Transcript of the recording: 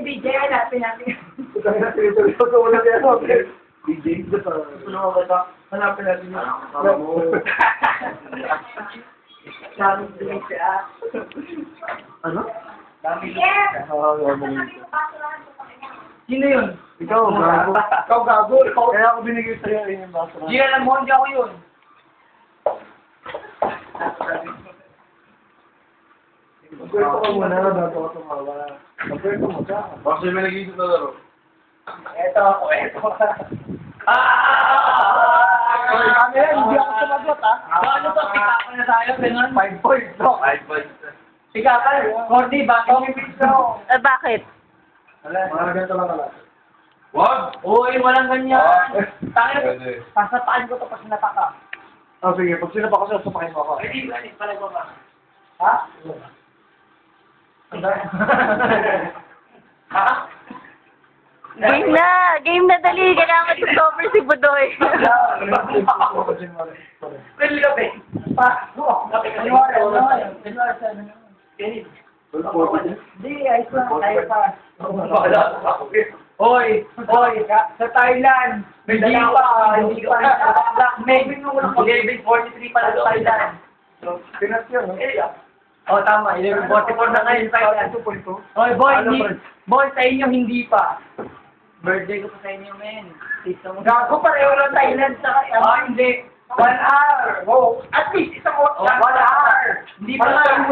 BJ, hanapin natin. Kaya na tinituloy ko wala kaya ako. BJ, ito pa. Ano ba ito? Hanapin natin yun. Daming bilis siya. Ano? Yes! Sino yun? Ikaw, gago. Ikaw, gago. Kaya ako binigay sa'yo yung baso. Di alam mo, hindi ako yun. Magkwento ka muna, bago ka tumawa. Magkwento mo ka. Bakit may nag-iisip na laro? Eto ako. Hindi ako sumagot, ha? Ano to? Pikapan na tayo, ganun. 5 points, no? 5 points. Pikapan. Cordy, bato. Bakit? Mga ganito lang pala. Wag! Uy, walang ganyan. Tayo, Pwede. pasapaan ko to pag sinapaka. Oh, sige. Pag sino pa kasi, sapakin mo ako. Ay, di pala ba? Ha? Ha? Game na! Game na dali! Kailangan mag-cover si Budoy. Pwede ka ba? Hindi, ayos lang. Tayo pa. Hoy, sa Thailand, hindi pa. Maybe nung 11:43 pa lang sa Thailand. Pinas yun, no? Oh, tama. 11:44 na ngayon sa Thailand. 2.2. Hoy, boy, sa inyo hindi pa. Birthday ko pa sa inyo, men. Gago, pareho lang Thailand sa kaya. Ah, hindi. 1 hour. Wow. At least isang oras. 1 hour. Hindi pa lang.